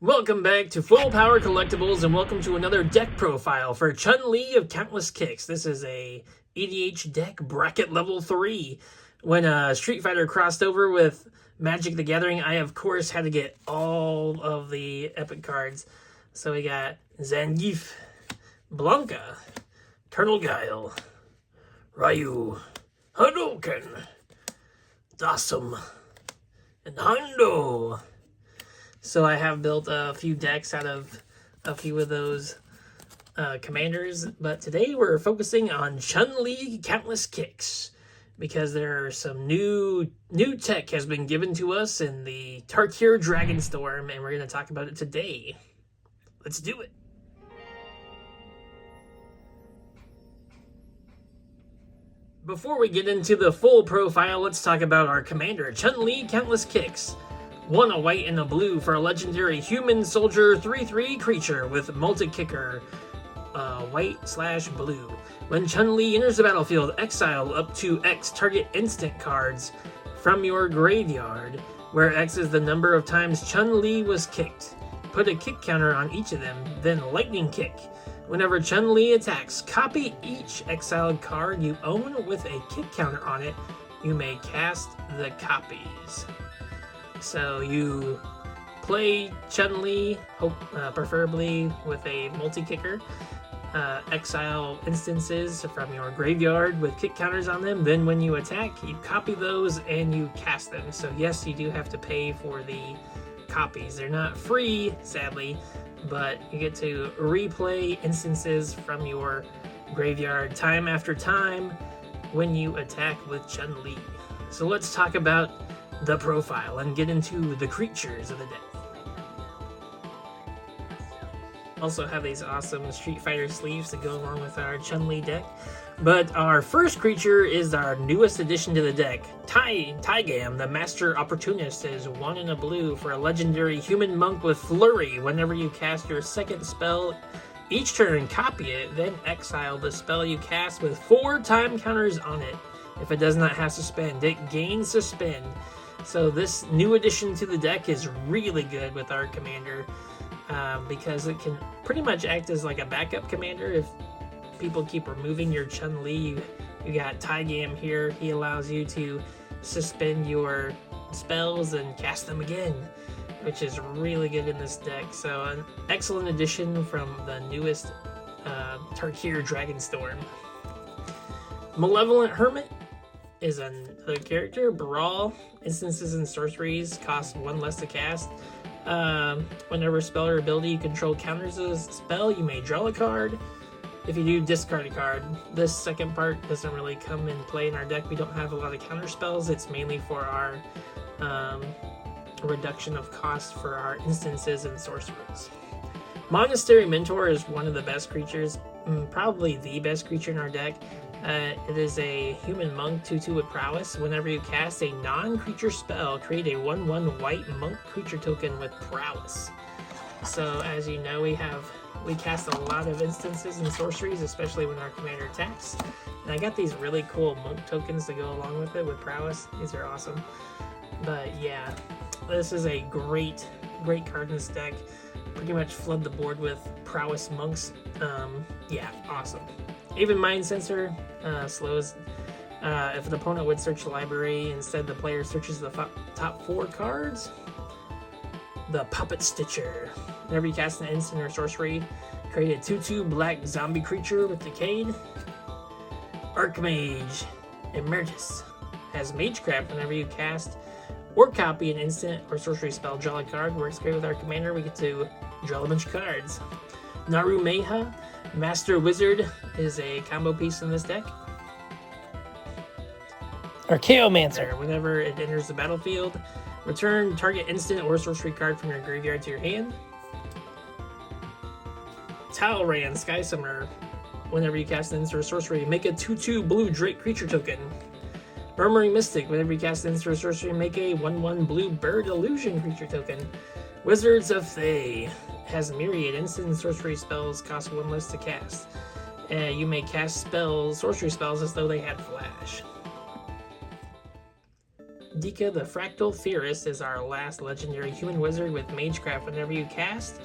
Welcome back to Full Power Collectibles, and welcome to another deck profile for Chun-Li of Countless Kicks. This is a EDH deck bracket level 3. When Street Fighter crossed over with Magic the Gathering, I of course had to get all of the epic cards. So we got Zangief, Blanca, Colonel Guile, Ryu, Hadouken, Dawson, and Hondo. So I have built a few decks out of a few of those commanders, but today we're focusing on Chun-Li Countless Kicks because there are some new tech has been given to us in the Tarkir Dragonstorm, and we're going to talk about it today. Let's do it. Before we get into the full profile, let's talk about our commander, Chun-Li Countless Kicks. 1 a white and a blue for a legendary human soldier 3/3 creature with multi-kicker, white/blue. When Chun-Li enters the battlefield, exile up to X target instant cards from your graveyard, where X is the number of times Chun-Li was kicked. Put a kick counter on each of them, then lightning kick. Whenever Chun-Li attacks, copy each exiled card you own with a kick counter on it. You may cast the copies. So you play Chun-Li, preferably with a multi-kicker, exile instances from your graveyard with kick counters on them. Then when you attack, you copy those and you cast them. So yes, you do have to pay for the copies. They're not free, sadly, but you get to replay instances from your graveyard time after time when you attack with Chun-Li. So let's talk about the profile and get into the creatures of the deck. Also have these awesome Street Fighter sleeves to go along with our Chun-Li deck. But our first creature is our newest addition to the deck. Taigam, the Master Opportunist, is 1 in a blue for a legendary human monk with Flurry. Whenever you cast your second spell each turn, copy it, then exile the spell you cast with 4 time counters on it. If it does not have suspend, it gains suspend. So this new addition to the deck is really good with our commander because it can pretty much act as like a backup commander. If people keep removing your Chun-Li, you got Taigam here. He allows you to suspend your spells and cast them again, which is really good in this deck. So an excellent addition from the newest Tarkir Dragonstorm. Malevolent Hermit is another character. Brawl. Instances and sorceries cost 1 less to cast. Whenever a spell or ability you control counters a spell, you may draw a card. If you do, discard a card. This second part doesn't really come in play in our deck. We don't have a lot of counter spells. It's mainly for our reduction of cost for our instances and sorceries. Monastery Mentor is one of the best creatures, probably the best creature in our deck. It is a human monk 2/2 with prowess. Whenever you cast a non-creature spell, create a 1/1 white monk creature token with prowess. So as you know, we cast a lot of instances and sorceries, especially when our commander attacks. And I got these really cool monk tokens to go along with it with prowess. These are awesome. But yeah, this is a great card in this deck. Pretty much flood the board with prowess monks. Yeah, awesome. Even Mind Sensor slows. If an opponent would search the library, instead the player searches the top 4 cards. The Puppet Stitcher. Whenever you cast an instant or sorcery, create a 2/2 black zombie creature with Decayed. Archmage Emeritus has Magecraft. Whenever you cast or copy an instant or sorcery spell, draw a card. Works great with our commander. We get to draw a bunch of cards. Narumeha Master Wizard is a combo piece in this deck. Archaeomancer. Whenever it enters the battlefield, return target instant or sorcery card from your graveyard to your hand. Talran Sky Summoner. Whenever you cast an instant or sorcery, make a 2/2 blue Drake creature token. Murmuring Mystic. Whenever you cast an instant or sorcery, make a 1/1 blue bird illusion creature token. Wizards of Thay has myriad instant and sorcery spells, cost 1 less to cast. You may cast sorcery spells as though they had flash. Dika the Fractal Theorist is our last legendary human wizard with Magecraft. Whenever you cast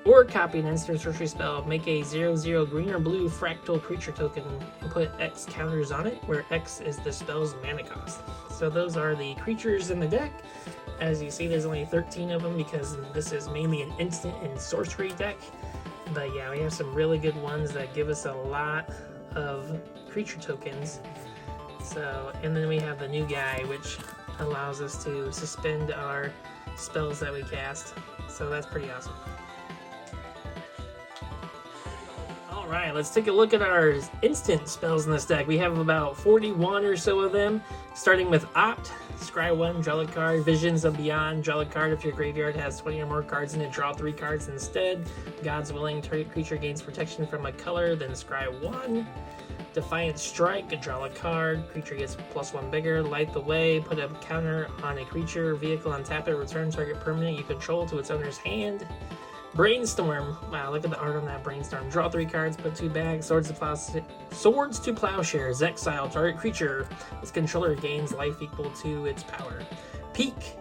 or copy an instant sorcery spell, make a 0/0 green or blue fractal creature token and put X counters on it, where X is the spell's mana cost. So those are the creatures in the deck. As you see, there's only 13 of them because this is mainly an instant and sorcery deck. But yeah, we have some really good ones that give us a lot of creature tokens. So, and then we have the new guy, which allows us to suspend our spells that we cast. So that's pretty awesome. Alright, let's take a look at our instant spells in this deck. We have about 41 or so of them, starting with Opt, scry 1, draw a card, Visions of Beyond, draw a card. If your graveyard has 20 or more cards in it, draw 3 cards instead. God's Willing, target creature gains protection from a color, then scry 1. Defiant Strike, draw a card, creature gets +1 bigger. Light the Way, put a counter on a creature, vehicle, untap it, return target permanent you control to its owner's hand. Brainstorm, wow, look at the art on that Brainstorm. Draw 3 cards, put 2 back. Swords to Plowshares, exile target creature. Its controller gains life equal to its power. Peek,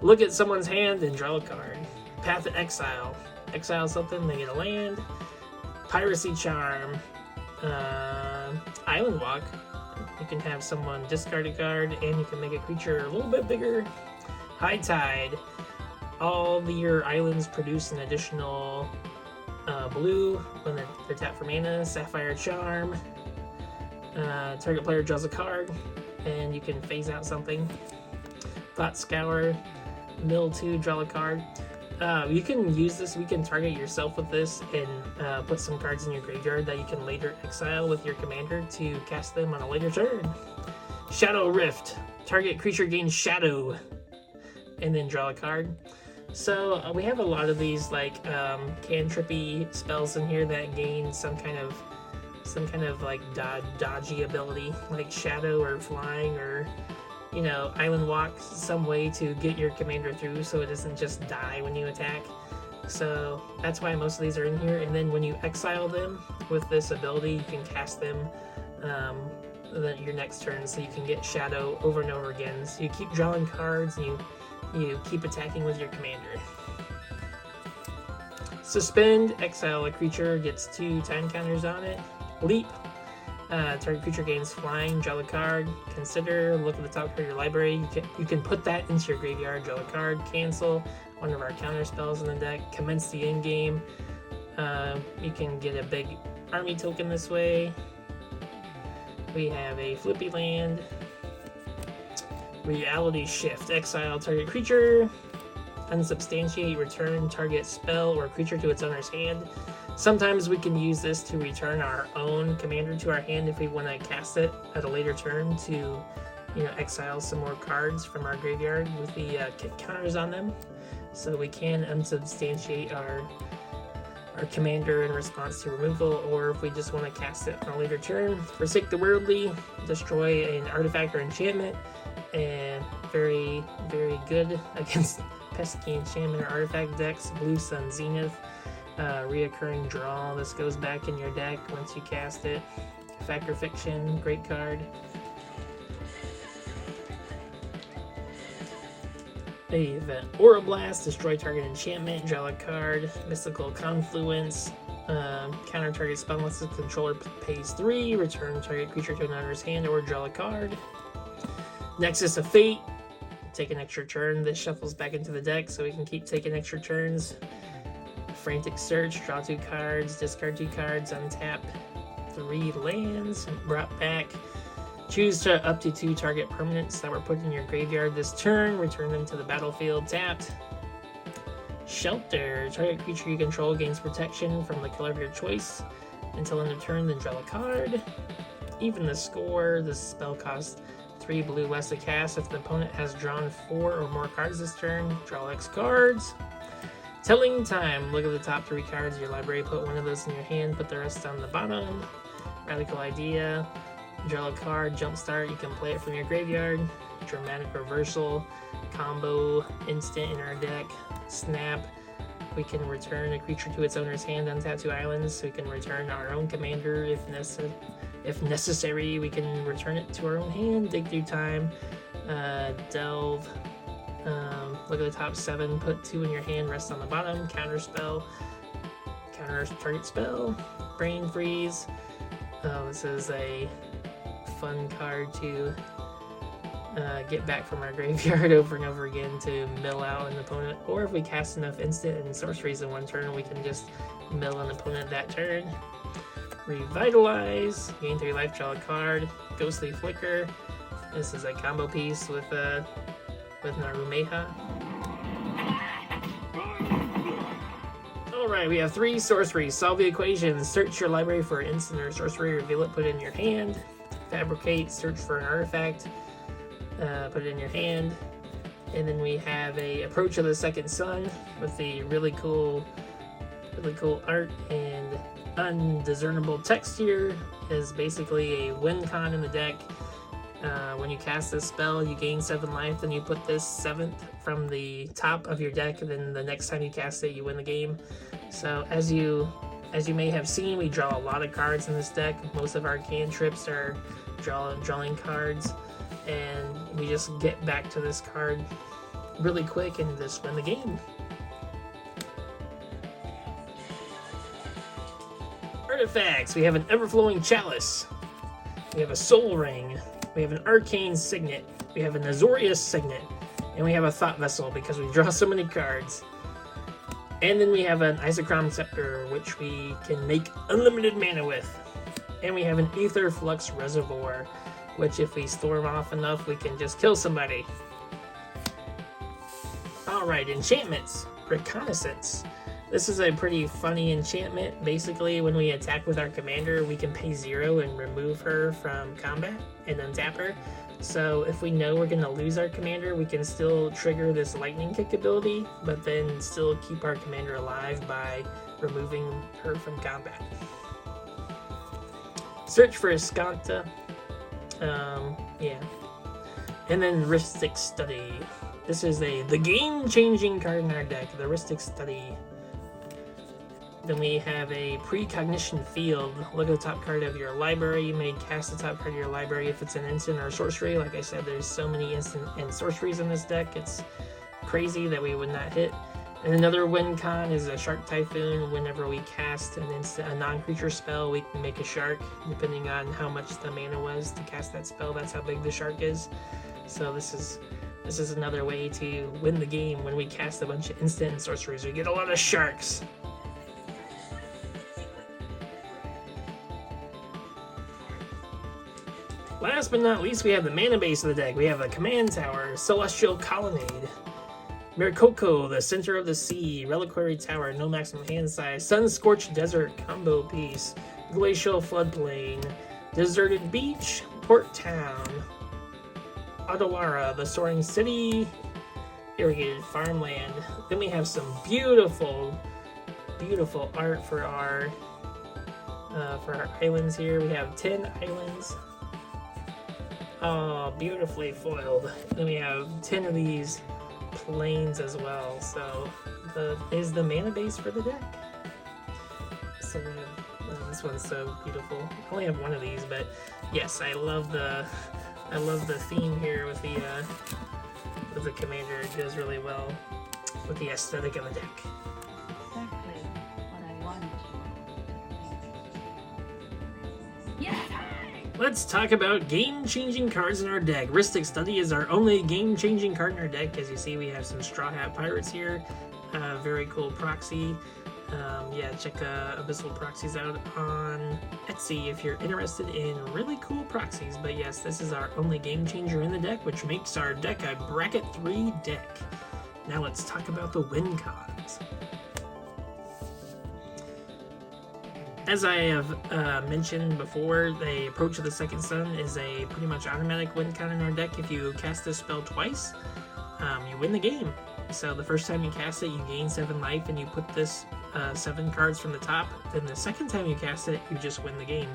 look at someone's hand and draw a card. Path to Exile, exile something, they get a land. Piracy Charm, Island Walk, you can have someone discard a card and you can make a creature a little bit bigger. High Tide, all your islands produce an additional blue when they're tapped for mana. Sapphire Charm, target player draws a card and you can phase out something. Thought Scour, mill 2, draw a card. You can use this, we can target yourself with this and put some cards in your graveyard that you can later exile with your commander to cast them on a later turn. Shadow Rift, target creature gains shadow and then draw a card. So we have a lot of these like cantrippy spells in here that gain some kind of like dodgy ability, like shadow or flying or, you know, Island Walk, some way to get your commander through so it doesn't just die when you attack. So that's why most of these are in here. And then when you exile them with this ability, you can cast them your next turn, so you can get shadow over and over again. So you keep drawing cards and you keep attacking with your commander. Suspend, exile a creature, gets 2 time counters on it. Leap, target creature gains flying, draw a card. Consider, look at the top card of your library. You can put that into your graveyard, draw a card. Cancel, one of our counter spells in the deck. Commence the end game. You can get a big army token this way. We have a flippy land. Reality Shift, exile target creature, unsubstantiate, return target spell or creature to its owner's hand. Sometimes we can use this to return our own commander to our hand if we want to cast it at a later turn to, you know, exile some more cards from our graveyard with the counters on them. So we can unsubstantiate our commander in response to removal, or if we just want to cast it on a later turn. Forsake the Worldly, destroy an artifact or enchantment, and very, very good against pesky enchantment or artifact decks. Blue Sun Zenith, reoccurring draw. This goes back in your deck once you cast it. Fact or Fiction, great card. Aura Blast, destroy target enchantment, draw a card. Mystical Confluence, counter target spell unless the controller pays 3, return target creature to another's hand or draw a card. Nexus of Fate, take an extra turn. This shuffles back into the deck so we can keep taking extra turns. Frantic Search, draw 2 cards, discard 2 cards, untap 3 lands, brought back. Choose to up to 2 target permanents that were put in your graveyard this turn, return them to the battlefield tapped. Shelter, target creature you control gains protection from the color of your choice until end of turn, then draw a card. Even the Score, this spell costs 3 blue less to cast. If the opponent has drawn 4 or more cards this turn, draw X cards. Telling Time, look at the top 3 cards of your library, put one of those in your hand, put the rest on the bottom. Radical Idea, draw a card. Jumpstart, you can play it from your graveyard. Dramatic Reversal, combo instant in our deck. Snap, we can return a creature to its owner's hand, untap 2 islands, so we can return our own commander if necessary. We can return it to our own hand. Dig Through Time, Delve. Look at the top 7, put 2 in your hand, rest on the bottom. Counter spell, counter target spell. Brain freeze. This is a fun card to get back from our graveyard over and over again to mill out an opponent. Or if we cast enough instant and sorceries in one turn, we can just mill an opponent that turn. Revitalize, gain 3 life, draw a card. Ghostly Flicker. This is a combo piece with Narumeha. Alright, we have 3 sorceries. Solve the equation. Search your library for an instant or sorcery, reveal it, put it in your hand. Fabricate, search for an artifact, put it in your hand. And then we have a Approach of the Second Sun with the really cool art and undiscernible text here. Is basically a win con in the deck. When you cast this spell, you gain 7 life, then you put this 7th from the top of your deck, and then the next time you cast it, you win the game. So as you may have seen, we draw a lot of cards in this deck. Most of our cantrips are drawing cards, and we just get back to this card really quick and just win the game. Artifacts. We have an Everflowing Chalice. We have a Soul Ring. We have an Arcane Signet. We have an Azorius Signet. And we have a Thought Vessel because we draw so many cards. And then we have an Isochron Scepter, which we can make unlimited mana with. And we have an Aether Flux Reservoir, which if we storm off enough, we can just kill somebody. Alright, enchantments. Reconnaissance. This is a pretty funny enchantment. Basically, when we attack with our commander, we can pay 0 and remove her from combat and untap her. So if we know we're going to lose our commander, we can still trigger this lightning kick ability, but then still keep our commander alive by removing her from combat. Search for Escanta. Yeah. And then Rhystic Study. This is the game-changing card in our deck, the Rhystic Study. Then we have a Precognition Field. Look at the top card of your library. You may cast the top card of your library if it's an instant or a sorcery. Like I said, there's so many instant and sorceries in this deck. It's crazy that we would not hit. And another win con is a Shark Typhoon. Whenever we cast a non-creature spell, we can make a shark, depending on how much the mana was to cast that spell. That's how big the shark is. So this is another way to win the game. When we cast a bunch of instant and sorceries, we get a lot of sharks. Last but not least, we have the mana base of the deck. We have a Command Tower, Celestial Colonnade, Mirkoko, the Center of the Sea, Reliquary Tower, no maximum hand size, Sun-Scorched Desert combo piece, Glacial Floodplain, Deserted Beach, Port Town, Odawara, the Soaring City, Irrigated Farmland. Then we have some beautiful art for our islands here. We have 10 islands. Oh, beautifully foiled. Then we have 10 of these planes as well. So is the mana base for the deck. So we have, this one's so beautiful. I only have one of these, but yes, I love the theme here with the commander. It goes really well with the aesthetic of the deck. Exactly what I wanted. Yes! Let's talk about game-changing cards in our deck. Rhystic Study is our only game-changing card in our deck. As you see, we have some Straw Hat Pirates here. Very cool proxy. Yeah, check Abyssal Proxies out on Etsy if you're interested in really cool proxies. But yes, this is our only game changer in the deck, which makes our deck a Bracket 3 deck. Now let's talk about the win cons. As I have mentioned before, the Approach of the Second Sun is a pretty much automatic win con in our deck. If you cast this spell twice, you win the game. So the first time you cast it, you gain 7 life, and you put this 7 cards from the top. Then the second time you cast it, you just win the game.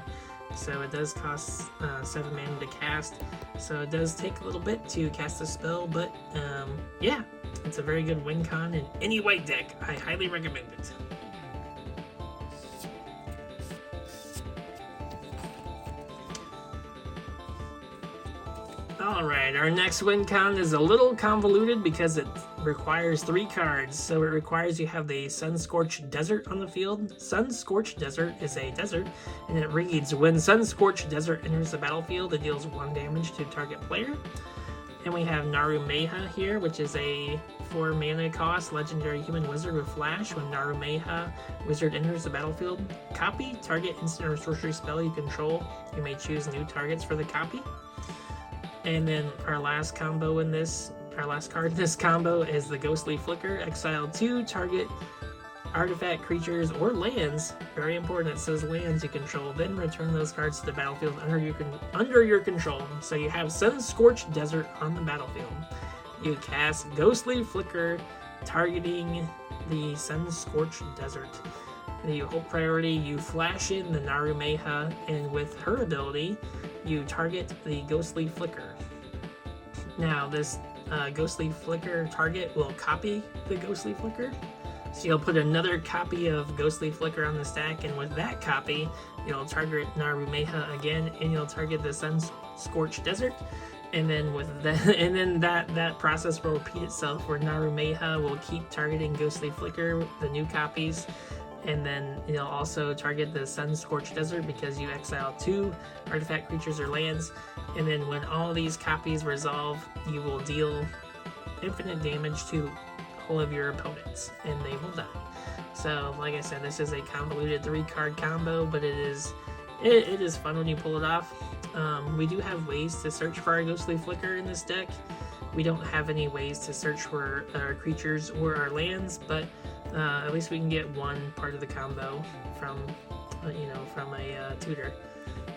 So it does cost 7 mana to cast. So it does take a little bit to cast the spell, but yeah, it's a very good win con in any white deck. I highly recommend it. Alright, our next win con is a little convoluted because it requires 3 cards. So it requires you have the Sun-Scorched Desert on the field. Sun-Scorched Desert is a desert, and it reads, when Sun-Scorched Desert enters the battlefield, it deals 1 damage to target player. And we have Narumeha here, which is a 4 mana cost legendary human wizard with flash. When Narumeha wizard enters the battlefield, copy target instant or sorcery spell you control. You may choose new targets for the copy. And then our last card in this combo is the Ghostly Flicker. Exile 2 target artifact, creatures, or lands. Very important, it says lands you control. Then return those cards to the battlefield under your control. So you have Sun-Scorched Desert on the battlefield. You cast Ghostly Flicker, targeting the Sun-Scorched Desert. You hold priority, you flash in the Narumeha, and with her ability, you target the Ghostly Flicker. Now, this Ghostly Flicker target will copy the Ghostly Flicker. So you'll put another copy of Ghostly Flicker on the stack, and with that copy, you'll target Narumeha again, and you'll target the Sun-Scorched Desert. And then that process will repeat itself, where Narumeha will keep targeting Ghostly Flicker, the new copies. And then you'll also target the Sun-Scorched Desert because you exile 2 artifact, creatures, or lands. And then when all these copies resolve, you will deal infinite damage to all of your opponents, and they will die. So, like I said, this is a convoluted 3-card combo, but it is fun when you pull it off. We do have ways to search for our Ghostly Flicker in this deck. We don't have any ways to search for our creatures or our lands, but at least we can get one part of the combo from a tutor.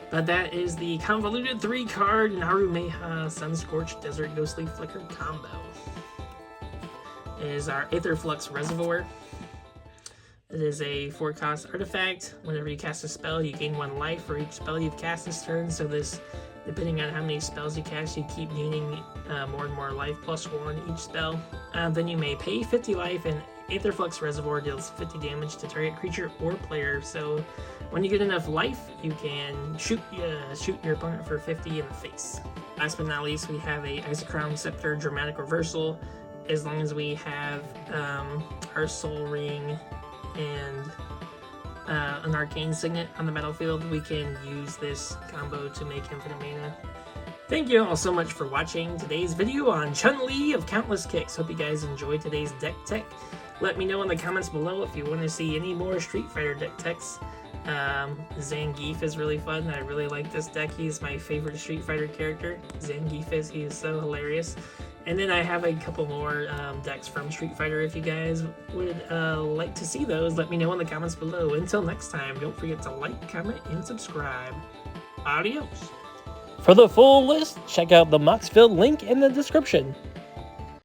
But that is the convoluted 3-card Narumeha Sun-Scorched Desert Ghostly Flicker combo. It is our Aetherflux Reservoir. It is a 4-cost artifact. Whenever you cast a spell, you gain 1 life for each spell you've cast this turn. So this, depending on how many spells you cast, you keep gaining more and more life, +1 each spell. Then you may pay 50 life, and Aetherflux Reservoir deals 50 damage to target creature or player. So when you get enough life, you can shoot your opponent for 50 in the face. Last but not least, we have a Isochron Scepter Dramatic Reversal. As long as we have our Soul Ring and an Arcane Signet on the battlefield, we can use this combo to make infinite mana. Thank you all so much for watching today's video on Chun-Li of Countless Kicks. Hope you guys enjoyed today's deck tech. Let me know in the comments below if you want to see any more Street Fighter deck techs. Zangief is really fun. I really like this deck. He's my favorite Street Fighter character. Zangief is. He is so hilarious. And then I have a couple more decks from Street Fighter. If you guys would like to see those, let me know in the comments below. Until next time, don't forget to like, comment, and subscribe. Adios. For the full list, check out the Moxfield link in the description.